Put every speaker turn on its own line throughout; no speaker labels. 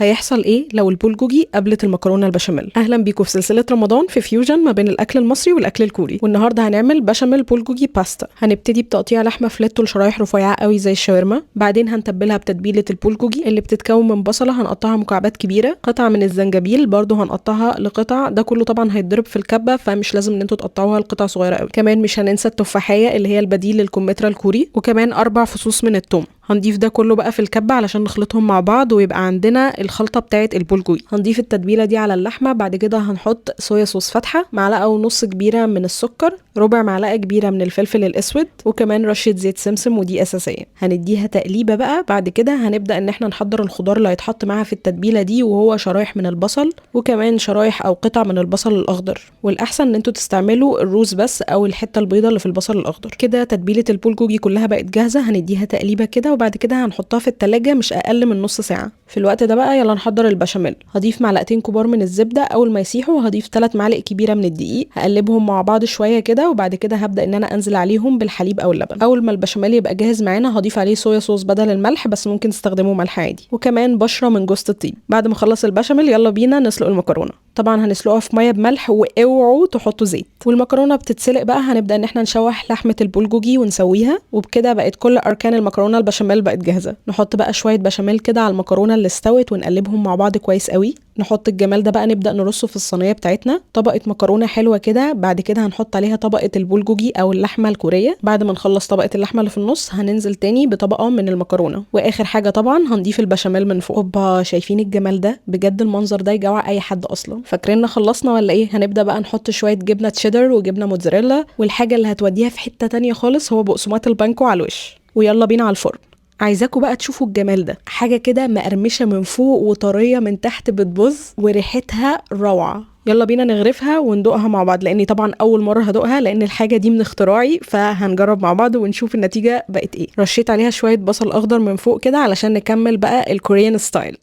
هيحصل ايه لو البولجوجي قابلت المكرونه البشاميل؟ اهلا بيكم في سلسله رمضان في فيوجن ما بين الاكل المصري والاكل الكوري، والنهارده هنعمل بشاميل بولجوجي باستا. هنبتدي بتقطيع لحمه فليتو لشرايح رفيعه قوي زي الشاورما، بعدين هنتبلها بتتبيله البولجوجي اللي بتتكون من بصله هنقطعها مكعبات كبيره، قطعه من الزنجبيل برضو هنقطعها لقطع، ده كله طبعا هيتضرب في الكبه فمش لازم ان انتوا تقطعوها لقطع صغيره قوي. كمان مش هننسى التفاحيه اللي هي البديل للكمثرى الكوري، وكمان 4 فصوص من الثوم. هنضيف ده كله بقى في الكبه علشان نخلطهم مع بعض ويبقى عندنا الخلطه بتاعه البولجوجي. هنضيف التتبيله دي على اللحمه، بعد كده هنحط صويا صوص فاتحه، معلقه ونص كبيره من السكر، ربع معلقه كبيره من الفلفل الاسود، وكمان رشه زيت سمسم ودي اساسيه. هنديها تقليبه بقى، بعد كده هنبدا ان احنا نحضر الخضار اللي هيتحط معاها في التتبيله دي، وهو شرايح من البصل وكمان شرايح او قطع من البصل الاخضر، والاحسن ان انتوا تستعملوا الروز بس او الحته البيضاء اللي في البصل الاخضر. كده تتبيله البولجوجي كلها بقت جاهزه، هنديها تقليبه كده وبعد كده هنحطها في التلاجة مش اقل من نص ساعه. في الوقت ده بقى يلا نحضر البشاميل. هضيف معلقتين كبار من الزبده اول ما يسيحوا، وهضيف 3 معالق كبيره من الدقيق، هقلبهم مع بعض شويه كده، وبعد كده هبدا ان انا انزل عليهم بالحليب او اللبن. اول ما البشاميل يبقى جاهز معانا هضيف عليه صويا صوص بدل الملح، بس ممكن تستخدموا ملح عادي، وكمان بشره من جوز الطيب. بعد ما اخلص البشاميل يلا بينا نسلق المكرونه. طبعا هنسلقها في ميه بملح، واوعوا تحطوا زيت. والمكرونه بتتسلق بقى هنبدا ان احنا نشوح لحمه البولجوجي ونسويها، وبكده بقت كل اركان المكرونه البشاميل بقت جاهزه. نحط بقى شويه بشاميل كده على المكرونه اللي استوت ونقلبهم مع بعض كويس قوي. نحط الجمال ده بقى نبدا نرصه في الصينيه بتاعتنا، طبقه مكرونه حلوه كده. بعد كده هنحط عليها طبقه البولجوجي او اللحمه الكوريه. بعد ما نخلص طبقه اللحمه اللي في النص هننزل تاني بطبقه من المكرونه، واخر حاجه طبعا هنضيف البشاميل من فوق. اوبا، شايفين الجمال ده؟ بجد المنظر ده يجوع اي حد اصلا. فاكريننا خلصنا ولا ايه؟ هنبدا بقى نحط شويه جبنه تشيدر وجبنه موتزاريلا، والحاجه اللي هتوديها في حته تانية خالص هو بقسماط البانكو على الوش. ويلا بينا على الفرن. عايزاكوا بقى تشوفوا الجمال ده، حاجة كده مقرمشة من فوق وطرية من تحت بتبظ وريحتها روعة. يلا بينا نغرفها وندوقها مع بعض، لاني طبعا اول مرة هدوقها لان الحاجة دي من اختراعي، فهنجرب مع بعض ونشوف النتيجة بقت ايه. رشيت عليها شوية بصل اخضر من فوق كده علشان نكمل بقى الكوريان ستايل.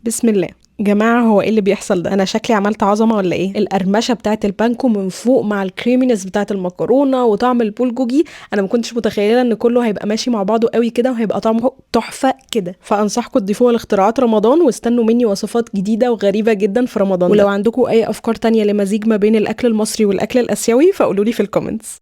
بسم الله. جماعة هو ايه اللي بيحصل ده؟ انا شكلي عملت عظمة ولا ايه؟ القرمشة بتاعت البانكو من فوق مع الكريمينس بتاعت المكرونة وطعم البولجوجي، انا ما كنتش متخيلة ان كله هيبقى ماشي مع بعضه قوي كده وهيبقى طعمه تحفة كده. فانصحكم تضيفوها لاختراعات رمضان، واستنوا مني وصفات جديدة وغريبة جدا في رمضان. ولو عندكم اي افكار تانية لمزيج ما بين الاكل المصري والاكل الاسيوي فقولولي في الكومنتس.